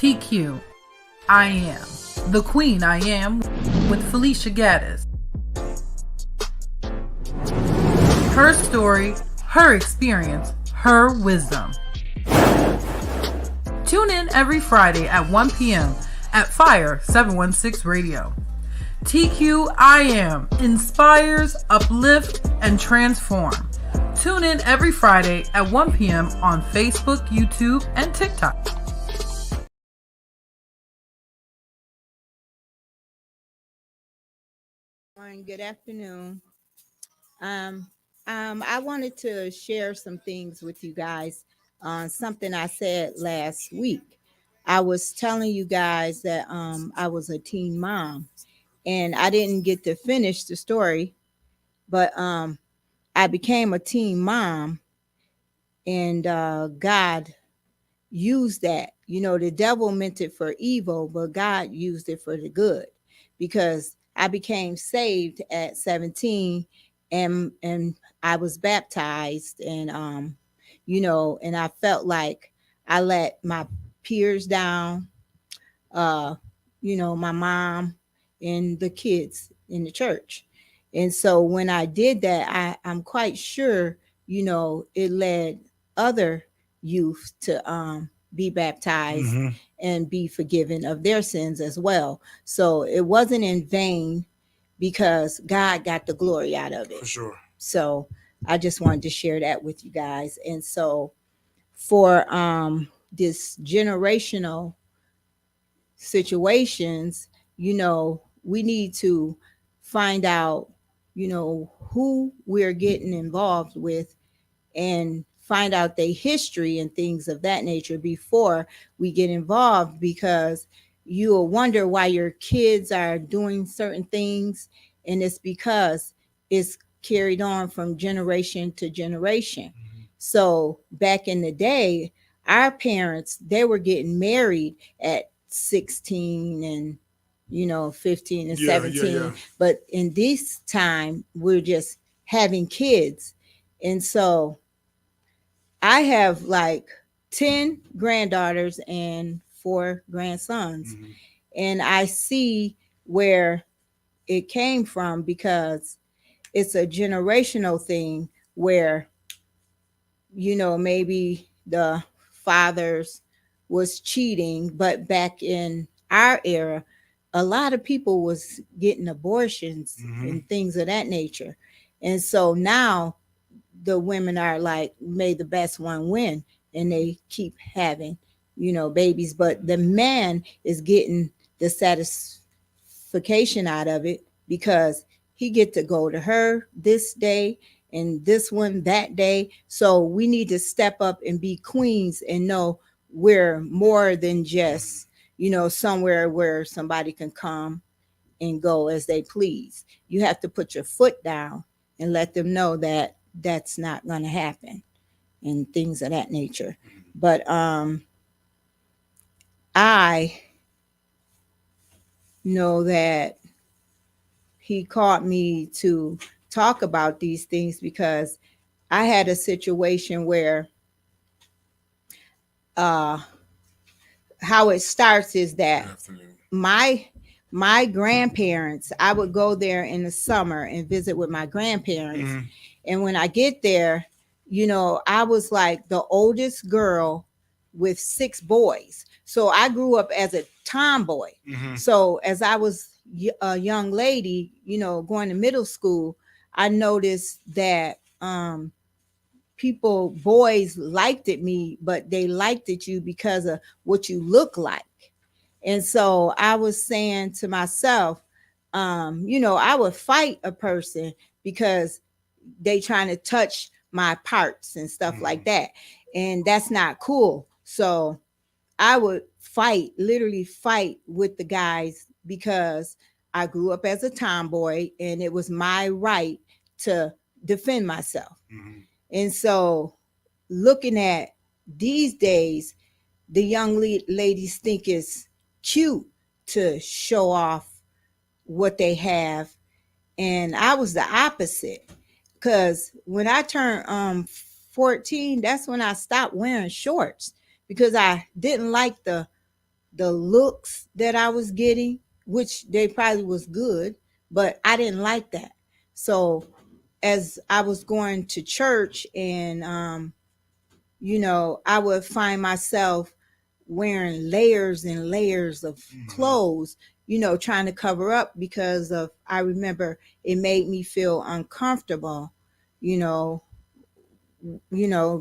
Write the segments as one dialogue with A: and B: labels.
A: TQIAM, the Queen I Am with Felicia Gaddis. Her story, her experience, her wisdom. Tune in every Friday at 1 p.m. at Fire 716 Radio. TQIAM inspires, uplift, and transform. Tune in every Friday at 1 p.m. on Facebook, YouTube, and TikTok.
B: Good afternoon. I wanted to share some things with you guys on something I said last week. I was telling you guys that I was a teen mom, and I didn't get to finish the story, but I became a teen mom, and God used that. You know, the devil meant it for evil, but God used it for the good, because I became saved at 17, and I was baptized, and and I felt like I let my peers down, my mom and the kids in the church. And so when I did that, I'm quite sure, it led other youth to be baptized and be forgiven of their sins as well. So it wasn't in vain, because God got the glory out of it.
C: For sure.
B: So I just wanted to share that with you guys. And so for this generational situations, we need to find out, who we're getting involved with, and find out their history and things of that nature before we get involved, because you'll wonder why your kids are doing certain things, and it's because it's carried on from generation to generation. So back in the day, our parents, they were getting married at 16 and 15 and 17.
C: Yeah.
B: But in this time, we're just having kids. And so I have like 10 granddaughters and 4 grandsons. And I see where it came from, because it's a generational thing where, maybe the fathers was cheating, but back in our era, a lot of people was getting abortions and things of that nature. And so now the women are like, may the best one win, and they keep having, babies, but the man is getting the satisfaction out of it, because he get to go to her this day and this one that day. So we need to step up and be queens and know we're more than just, somewhere where somebody can come and go as they please. You have to put your foot down and let them know that that's not going to happen, and things of that nature. But I know that he called me to talk about these things, because I had a situation where how it starts is that my grandparents, I would go there in the summer and visit with my grandparents. And when I get there, I was like the oldest girl with 6 boys. So I grew up as a tomboy. So as I was a young lady, going to middle school, I noticed that boys liked me, but they liked you because of what you look like. And so I was saying to myself, I would fight a person because they trying to touch my parts and stuff like that. And that's not cool. So I would literally fight with the guys, because I grew up as a tomboy and it was my right to defend myself. And so looking at these days, the young ladies think it's cute to show off what they have. And I was the opposite, because when I turned 14, that's when I stopped wearing shorts, because I didn't like the the looks that I was getting, which they probably was good, but I didn't like that. So as I was going to church and I would find myself wearing layers and layers of clothes, trying to cover up because of, I remember it made me feel uncomfortable, you know,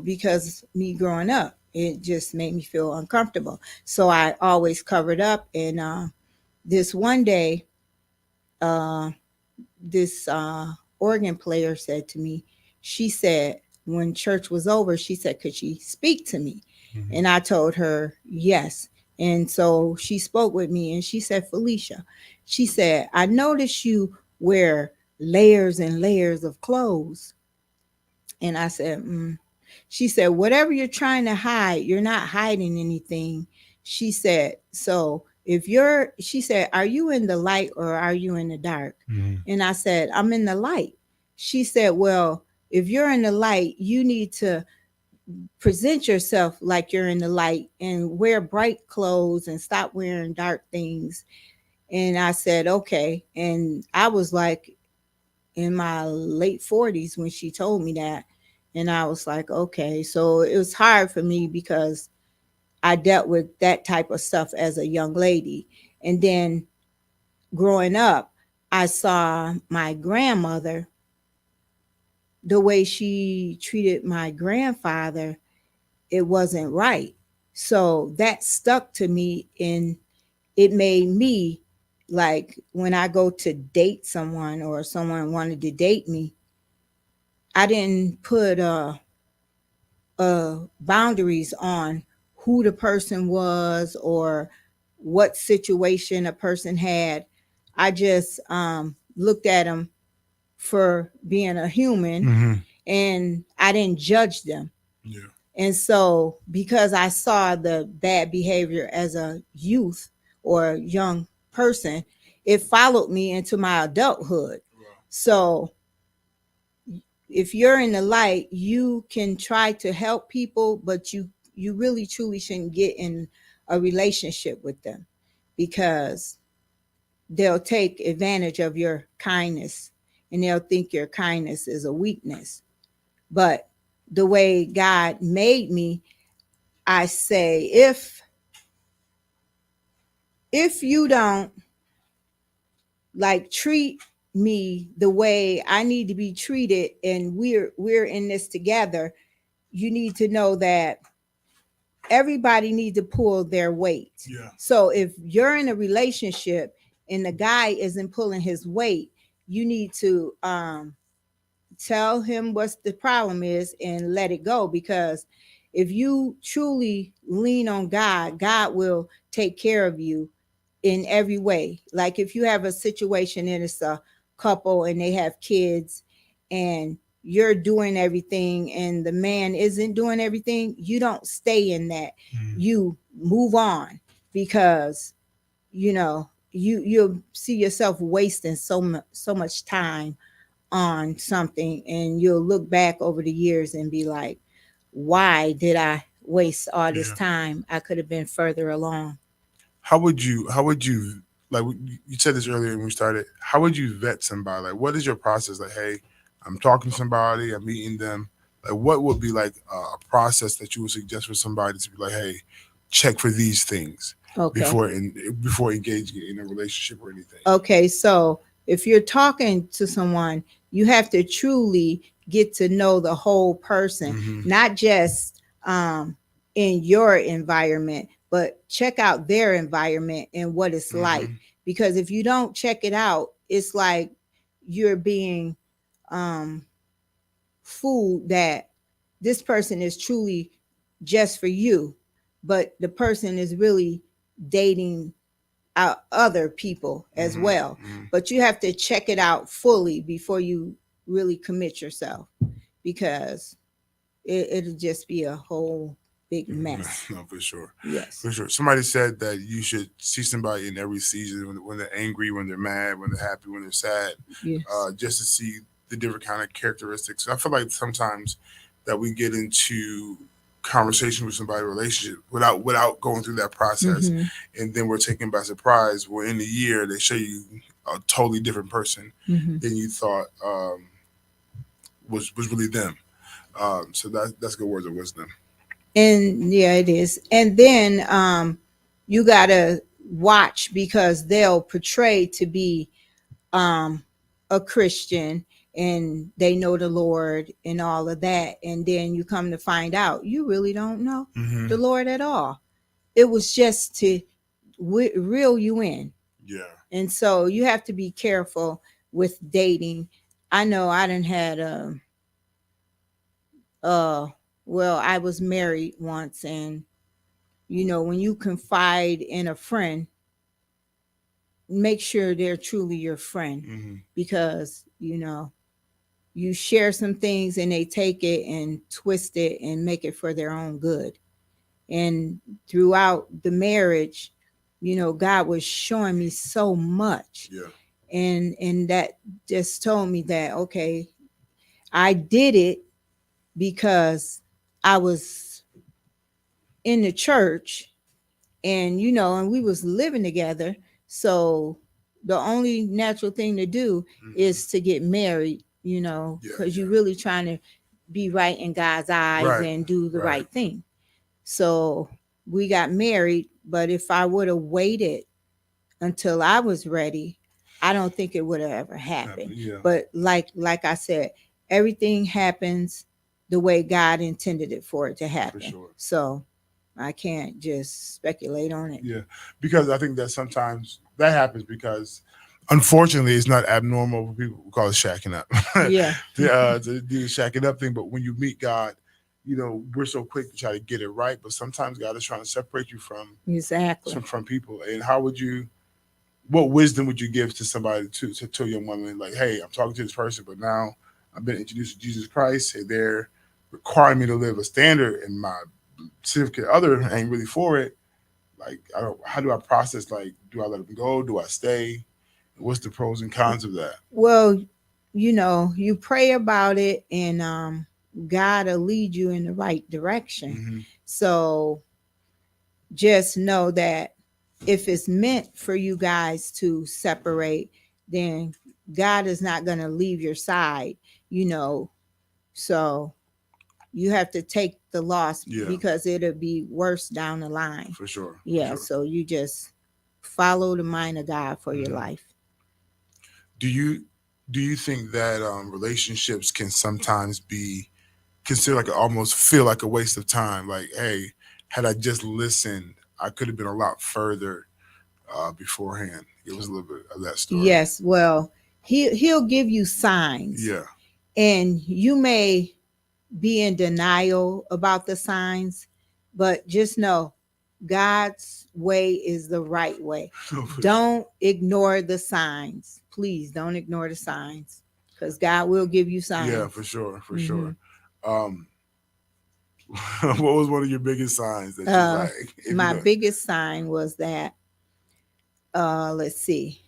B: because me growing up, it just made me feel uncomfortable. So I always covered up. And this one day, uh, this organ player said to me, she said, when church was over, she said, could she speak to me? Mm-hmm. And I told her yes. And so she spoke with me and she said, Felicia, she said, I noticed you wear layers and layers of clothes. And I said, She said, whatever you're trying to hide, you're not hiding anything. She said, so she said, are you in the light or are you in the dark? Mm-hmm. And I said, I'm in the light. She said, well, if you're in the light, you need to present yourself like you're in the light and wear bright clothes and stop wearing dark things. And I said, okay. And I was like in my late 40s when she told me that. And I was like, okay. So it was hard for me because I dealt with that type of stuff as a young lady. And then growing up, I saw my grandmother, the way she treated my grandfather, it wasn't right. So that stuck to me and it made me, like, when I go to date someone or someone wanted to date me, I didn't put boundaries on who the person was or what situation a person had. I just looked at them for being a human, mm-hmm. and I didn't judge them. Yeah. And so because I saw the bad behavior as a youth or a young person, it followed me into my adulthood. Wow. So if you're in the light, you can try to help people, but you really truly shouldn't get in a relationship with them because they'll take advantage of your kindness and they'll think your kindness is a weakness. But the way God made me, I say, if you don't like treat me the way I need to be treated and we're in this together, you need to know that everybody needs to pull their weight. Yeah. So if you're in a relationship and the guy isn't pulling his weight, you need to tell him what the problem is and let it go, because if you truly lean on God, God will take care of you in every way. Like if you have a situation and it's a couple and they have kids and you're doing everything and the man isn't doing everything, you don't stay in that. You move on, because you'll see yourself wasting so much time on something, and you'll look back over the years and be like, why did I waste all this time? I could have been further along.
C: How would you like you said this earlier when we started, how would you vet somebody? Like what is your process? Like, hey, I'm talking to somebody, I'm meeting them. Like what would be like a process that you would suggest for somebody to be like, hey, check for these things, okay, before engaging in a relationship or anything?
B: Okay, so if you're talking to someone, you have to truly get to know the whole person, mm-hmm. not just in your environment, but check out their environment and what it's mm-hmm. like. Because if you don't check it out, it's like you're being fooled that this person is truly just for you, but the person is really dating out other people as mm-hmm. well. Mm-hmm. But you have to check it out fully before you really commit yourself, because it'll just be a whole big mess.
C: No, for sure.
B: Yes.
C: For sure. Somebody said that you should see somebody in every season, when they're angry, when they're mad, when they're happy, when they're sad, yes. Just to see the different kind of characteristics. I feel like sometimes that we get into conversation with somebody, relationship, without going through that process,
B: Mm-hmm.
C: and then we're taken by surprise. Where in a year they show you a totally different person
B: Mm-hmm.
C: than you thought was really them. So that's good words of wisdom.
B: And yeah, it is. And then you gotta watch because they'll portray to be um a Christian and they know the Lord and all of that. And then you come to find out you really don't know
C: Mm-hmm.
B: the Lord at all. It was just to reel you in.
C: Yeah.
B: And so you have to be careful with dating. I know I didn't had uh well, I was married once, and when you confide in a friend, make sure they're truly your friend,
C: Mm-hmm.
B: because you share some things and they take it and twist it and make it for their own good. And throughout the marriage, God was showing me so much,
C: Yeah.
B: and that just told me that, okay, I did it because I was in the church, and and we was living together. So the only natural thing to do
C: Mm-hmm.
B: is to get married,
C: Yeah.
B: because
C: Yeah.
B: you're really trying to be right in God's eyes
C: Right.
B: and do the
C: Right.
B: right thing. So we got married, but if I would have waited until I was ready, I don't think it would have ever happened.
C: Yeah.
B: But like I said, everything happens the way God intended it for it to
C: For
B: happen.
C: sure.
B: So I can't just speculate on it.
C: Yeah. Because I think that sometimes that happens because unfortunately it's not abnormal for people who call it shacking up.
B: Yeah.
C: To do the shacking up thing. But when you meet God, we're so quick to try to get it right, but sometimes God is trying to separate you
B: Exactly.
C: from people. And what wisdom would you give to somebody, to a young woman, like, hey, I'm talking to this person, but now I've been introduced to Jesus Christ, and they're requiring me to live a standard, and my significant other ain't really for it. Like, I don't. How do I process? Like, do I let them go? Do I stay? What's the pros and cons of that?
B: Well, you pray about it, and God will lead you in the right direction.
C: Mm-hmm.
B: So just know that if it's meant for you guys to separate, then God is not going to leave your side, you know. So you have to take the loss,
C: Yeah,
B: because it'll be worse down the line.
C: for sure.
B: Yeah.
C: For sure.
B: So you just follow the mind of God for your
C: Mm-hmm.
B: life.
C: Do you think that relationships can sometimes be considered like almost feel like a waste of time? Like, hey, had I just listened, I could have been a lot further beforehand. Give us a little bit of that story.
B: Yes. Well, he'll give you signs,
C: Yeah.
B: and you may be in denial about the signs, but just know God's way is the right way. Don't ignore the signs. Please don't ignore the signs, because God will give you signs.
C: Yeah, for sure, for
B: Mhm.
C: sure. Um, what was one of your biggest signs that you like? If you
B: My
C: know,
B: biggest sign was that, let's see.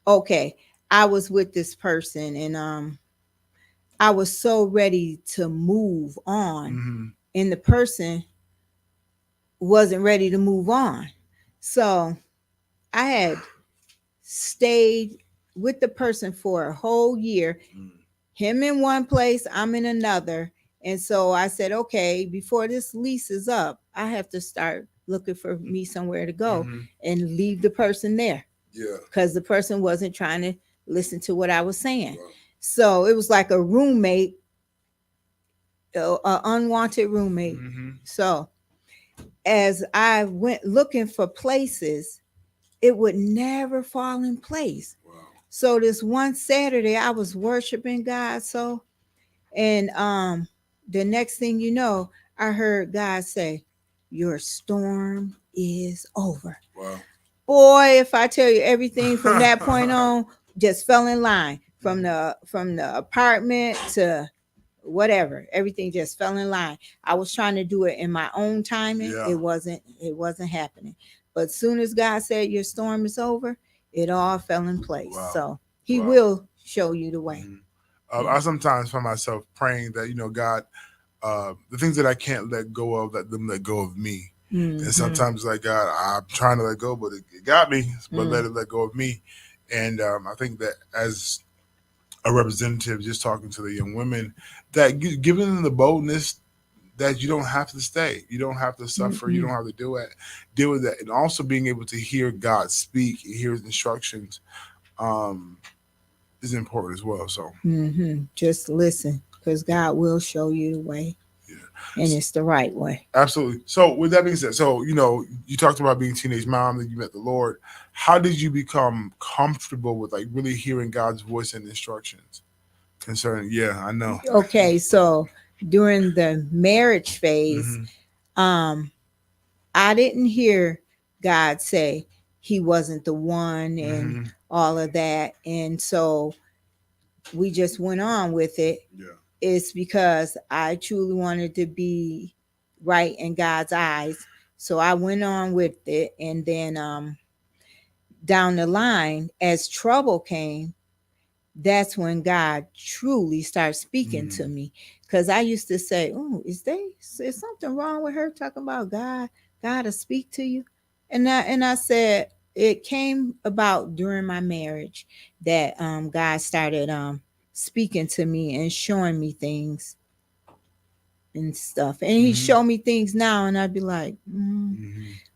B: Okay, I was with this person, and I was so ready to move on,
C: mm-hmm.
B: and the person wasn't ready to move on. So I had stayed with the person for a whole year, him in one place, I'm in another. And so I said, okay, before this lease is up, I have to start looking for me somewhere to go,
C: Mm-hmm.
B: and leave the person there,
C: Yeah.
B: because the person wasn't trying to listen to what I was saying.
C: Wow.
B: So it was like a roommate, an unwanted roommate.
C: Mm-hmm.
B: So as I went looking for places, it would never fall in place.
C: Wow.
B: So this one Saturday, I was worshiping God. So, and the next thing you know, I heard God say, "Your storm is over."
C: Wow.
B: Boy, if I tell you, everything from that point on just fell in line. From the apartment to whatever, everything just fell in line. I was trying to do it in my own timing.
C: Yeah.
B: It wasn't happening. But as soon as God said your storm is over, it all fell in place.
C: Wow.
B: So he
C: Wow.
B: will show you the way.
C: Mm-hmm. I sometimes find myself praying that God, the things that I can't let go of, let them let go of me. And
B: Mhm.
C: sometimes, like God, I'm trying to let go, but it got me. But
B: Mm.
C: let go of me. And I think that as a representative, just talking to the young women, that giving them the boldness that you don't have to stay, you don't have to suffer, you don't have to deal with that, and also being able to hear God speak, hear His instructions, um, is important as well. So,
B: Just listen, because God will show you the way, and
C: yeah.
B: it's the right way.
C: Absolutely. So, with that being said, so you talked about being a teenage mom, that you met the Lord. How did you become comfortable with like really hearing God's voice and instructions concerning? Yeah, I know.
B: Okay, so during the marriage phase,
C: Hmm.
B: um, I didn't hear God say He wasn't the one and
C: Hmm.
B: all of that, and so we just went on with it.
C: Yeah.
B: It's because I truly wanted to be right in God's eyes. So I went on with it. And then down the line, as trouble came, that's when God truly started speaking to me. Because I used to say, "Oh, is something wrong with her talking about God? God to speak to you?" And I said it came about during my marriage that God started speaking to me and showing me things and stuff. And He
C: Hmm.
B: showed me things now, and I'd be like,
C: Hmm.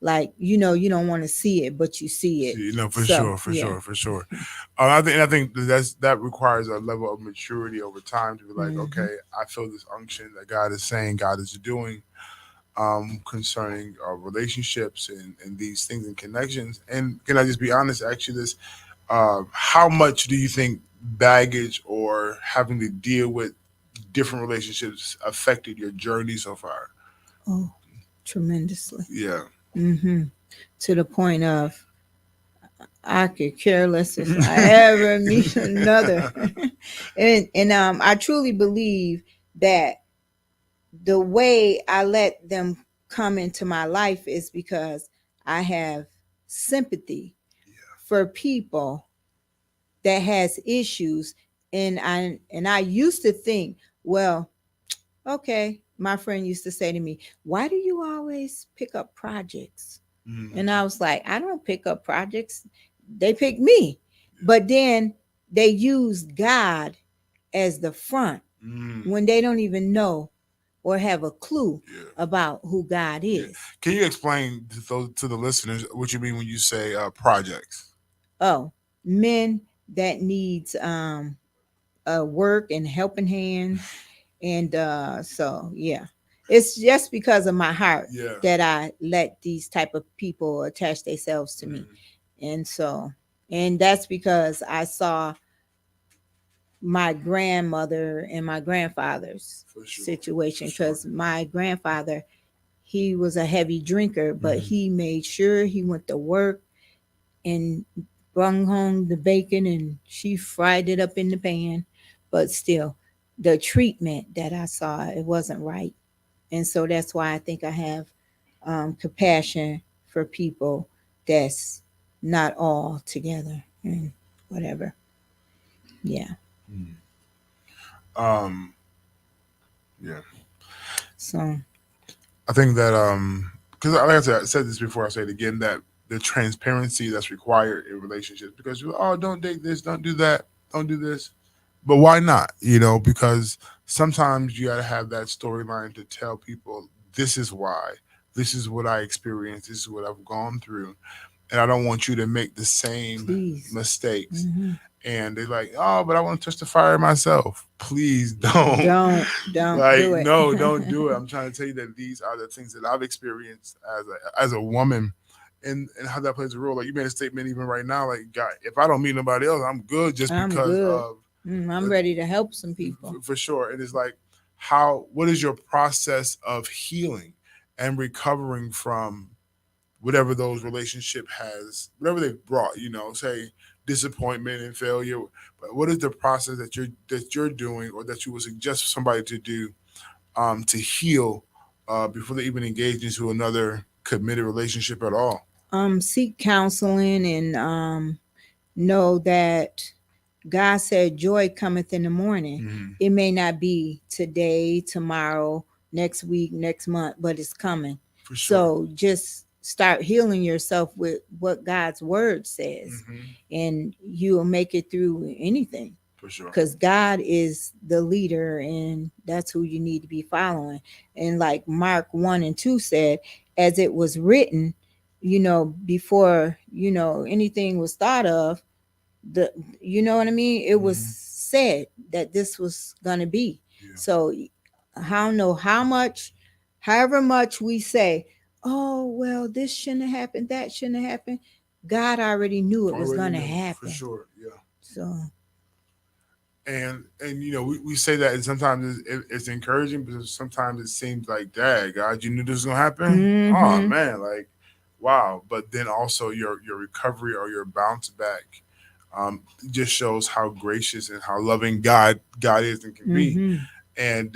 B: like you don't want to see it, but you see it.
C: See, no, for
B: So
C: sure, for
B: yeah.
C: sure, for sure. I think that requires a level of maturity over time to be like,
B: Hmm.
C: okay, I feel this unction that God is saying, God is doing, concerning our relationships and these things and connections. And can I just be honest? Actually, this, how much do you think baggage or having to deal with different relationships affected your journey so far?
B: Oh, tremendously.
C: Yeah.
B: Hmm. To the point of I could care less if I ever meet another. And I truly believe that the way I let them come into my life is because I have sympathy for people that has issues. And I used to think, well, okay, my friend used to say to me, "Why do you always pick up projects?" And I was like, "I don't pick up projects. They pick me." But then they use God as the front
C: Mm.
B: when they don't even know or have a clue
C: Yeah.
B: about who God
C: Yeah.
B: is.
C: Can you explain to the listeners what you mean when you say projects?
B: Oh, men that needs work and helping hands. And so yeah. It's just because of my heart
C: Yeah.
B: that I let these type of people attach themselves to me.
C: Mhm.
B: And so, and that's because I saw my grandmother and my grandfather's
C: For sure.
B: situation.
C: For sure.
B: Because my grandfather, he was a heavy drinker, but
C: Mhm.
B: he made sure he went to work and brung home the bacon, and she fried it up in the pan. But still, the treatment that I saw, it wasn't right. And so that's why I think I have compassion for people that's not all together and whatever. Yeah.
C: Mhm. Um. Yeah.
B: So
C: I think that because like I said this before, I say it again, that the transparency that's required in relationships, because you're, oh, don't date this, don't do that, don't do this, but why not? Because sometimes you got to have that storyline to tell people this is why, this is what I experienced, this is what I've gone through, and I don't want you to make the same
B: please.
C: mistakes.
B: Hmm.
C: And they're like, oh, but I want to touch the fire myself. Please don't.
B: Don't
C: Like,
B: do it.
C: no, don't do it. I'm trying to tell you that these are the things that I've experienced as a woman, and how that plays a role. Like, you made a statement even right now, like, God, if I don't meet nobody else, I'm good, just
B: I'm
C: because
B: good.
C: of
B: I'm ready to help some people.
C: for sure. And it's like, what is your process of healing and recovering from whatever those relationship has, whatever they've brought, say disappointment and failure. But what is the process that you're doing, or that you would suggest somebody to do, to heal, before they even engage into another committed relationship at all?
B: Seek counseling and know that God said joy cometh in the morning.
C: Hmm.
B: It may not be today, tomorrow, next week, next month, but it's coming.
C: For sure.
B: So just start healing yourself with what God's word says, and you'll make it through anything,
C: For sure.
B: because God is the leader and that's who you need to be following. And like Mark 1 and 2 said, as it was written, before, anything was thought of, the you know what I mean? It was said that this was gonna be.
C: Yeah.
B: So I don't know however much we say, oh well, this shouldn't have happened, that shouldn't have happened. God already knew it was
C: Already
B: gonna
C: know, for
B: happen.
C: sure. Yeah.
B: So
C: And we say that, and sometimes it's encouraging, but sometimes it seems like, dad, God, you knew this was gonna happen. Oh
B: mhm.
C: man, like wow. But then also your recovery or your bounce back just shows how gracious and how loving God is and can be.
B: Mhm.
C: And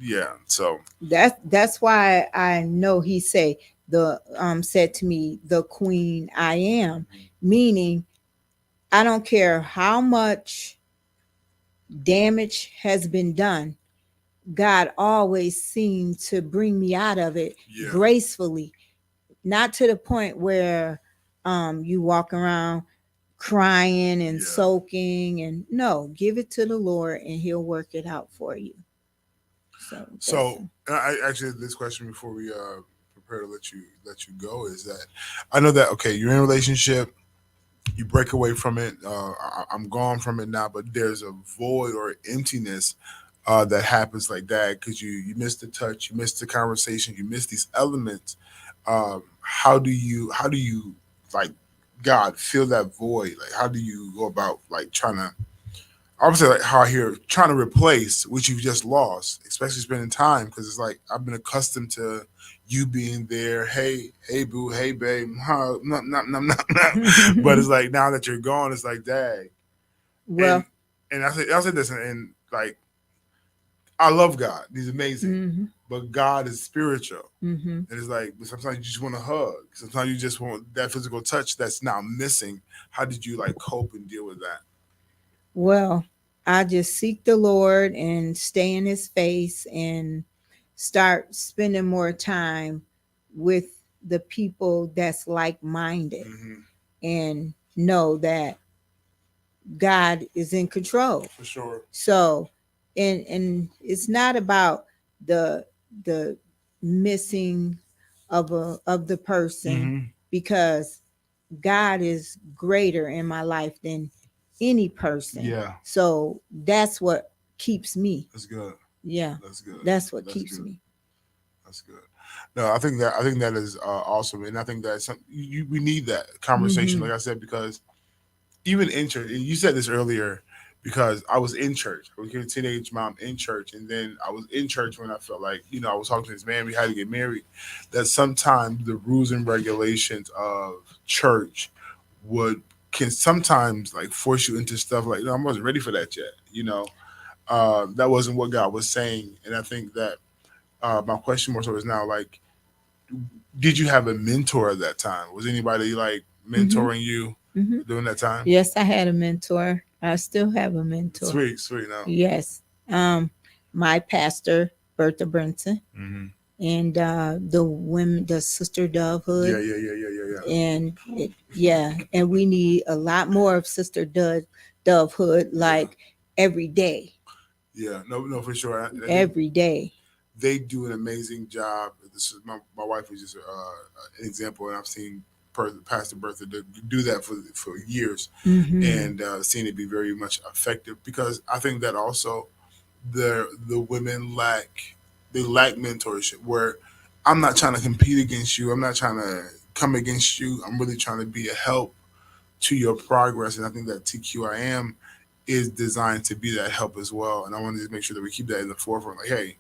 C: yeah, so
B: That's why I know he said to me, the queen I am, meaning I don't care how much damage has been done, God always seemed to bring me out of it
C: yeah,
B: gracefully, not to the point where you walk around crying and
C: yeah.
B: soaking, and no, give it to the Lord and he'll work it out for you. So that's
C: So I actually, this question before we prepare to let you go is that I know that, okay, you're in a relationship, you break away from it. I'm gone from it now, but there's a void or emptiness that happens like that because you miss the touch, you miss the conversation, you miss these elements. How do you like God fill that void? Like how do you go about like trying to, obviously, like how I hear trying to replace what you've just lost, especially spending time, because it's like I've been accustomed to you being there. Hey, boo, hey, babe, huh, but it's like now that you're gone, it's like, dang. And
B: well.
C: I said this, and like I love God, He's amazing,
B: Mm-hmm.
C: but God is spiritual,
B: Mm-hmm.
C: and it's like sometimes you just want to hug, sometimes you just want that physical touch that's now missing. How did you like cope and deal with that?
B: Well, I just seek the Lord and stay in his face and start spending more time with the people that's like minded,
C: Hmm.
B: and know that God is in control.
C: For sure.
B: So, and it's not about the the missing of the person,
C: Hmm.
B: because God is greater in my life than any person.
C: Yeah,
B: So that's what keeps me.
C: that's good.
B: Yeah,
C: That's good.
B: that's what
C: That's
B: keeps
C: good.
B: me.
C: That's good. No, I think that is awesome, and I think that we need that conversation,
B: Mm-hmm.
C: like I said, because even in church, and you said this earlier, because I was in church. I was a teenage mom in church, and then I was in church when I felt like I was talking to this man. We had to get married. That sometimes the rules and regulations of church would can sometimes like force you into stuff like no, I wasn't ready for that yet. That wasn't what God was saying, and I think that my question more so is now like, did you have a mentor at that time? Was anybody like
B: Mm-hmm.
C: mentoring you
B: Mm-hmm.
C: during that time?
B: Yes, I had a mentor. I still have a mentor.
C: Sweet, sweet. Now,
B: Yes. My pastor, Bertha Brenton,
C: mm-hmm.
B: and the women, the Sister
C: Yeah,
B: Dovehood,
C: yeah, yeah, yeah, yeah, yeah.
B: and yeah, and we need a lot more of Sister Dovehood,
C: Yeah,
B: like every day,
C: yeah. No, no, for sure. I think
B: every day.
C: they do an amazing job. This is my wife was just an example, and I've seen Pastor Bertha do that for years,
B: Mm-hmm.
C: and seen it be very much effective. Because I think that also the women lack mentorship. Where I'm not trying to compete against you. I'm not trying to come against you. I'm really trying to be a help to your progress, and I think that TQIAM is designed to be that help as well. And I want to make sure that we keep that in the forefront. Like, hey,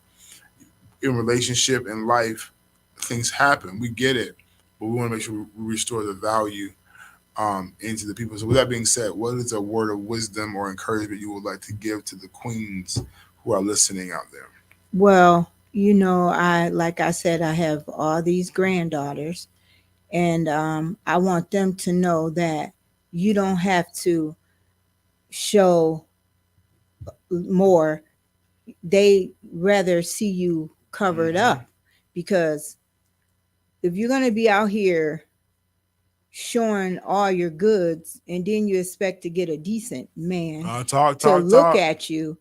C: in relationship and life, things happen. We get it, but we want to make sure we restore the value into the people. So, with that being said, what is a word of wisdom or encouragement you would like to give to the queens who are listening out there?
B: Well, I like I said, I have all these granddaughters, and I want them to know that you don't have to show more. they rather see you covered up, because if you're going to be out here showing all your goods and then you expect to get a decent man to look at you,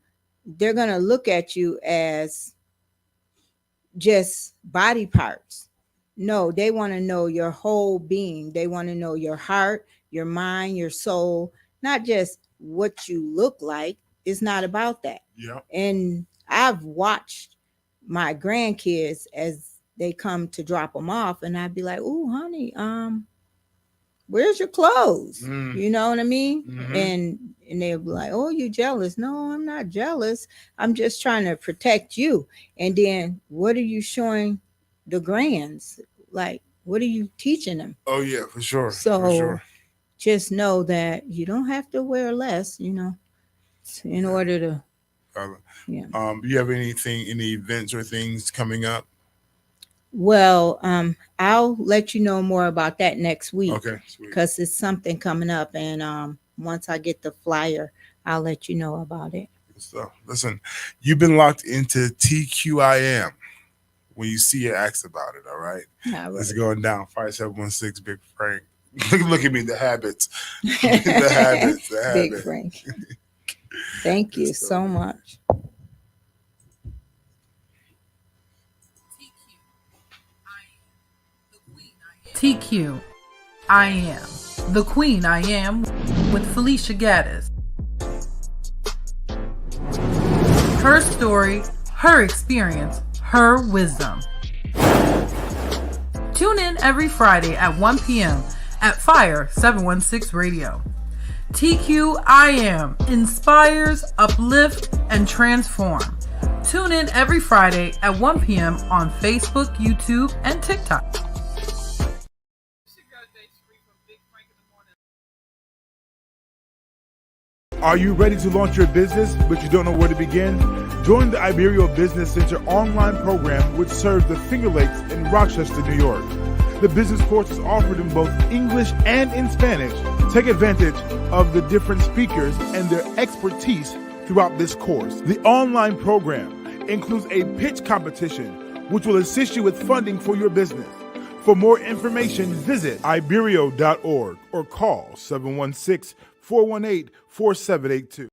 B: they're going to look at you as just body parts. No, they want to know your whole being. They want to know your heart, your mind, your soul, not just what you look like. It's not about that.
C: Yeah.
B: And I've watched my grandkids as they come to drop them off, and I'd be like, "Ooh, honey, where's your clothes?" You know what I mean? And they'll be like, "Oh, you jealous?" No, I'm not jealous. I'm just trying to protect you. And then what are you showing the grands? Like, what are you teaching them?
C: Oh yeah, for sure.
B: So
C: for sure.
B: Just know that you don't have to wear less, in order to. Yeah.
C: Do you have any events or things coming up?
B: Well, I'll let you know more about that next week.
C: Okay,
B: because it's something coming up, and once I get the flyer, I'll let you know about it.
C: So listen, you've been locked into TQIAM. When you see it, ask about it. All right. It's going down. 5716 Big Frank. Look at me. The habits. The habits.
B: Big Frank. Thank you so much.
A: TQ, I am the Queen I Am with Felicia Gaddis. Her story, her experience, her wisdom. Tune in every Friday at 1 p.m. at Fire 716 Radio. TQIAM inspires, uplift, and transform. Tune in every Friday at 1 p.m. on Facebook, YouTube, and TikTok.
D: Are you ready to launch your business, but you don't know where to begin? Join the Iberio Business Center online program, which serves the Finger Lakes in Rochester, New York. The business course is offered in both English and in Spanish. Take advantage of the different speakers and their expertise throughout this course. The online program includes a pitch competition, which will assist you with funding for your business. For more information, visit iberio.org or call 716-418-4782.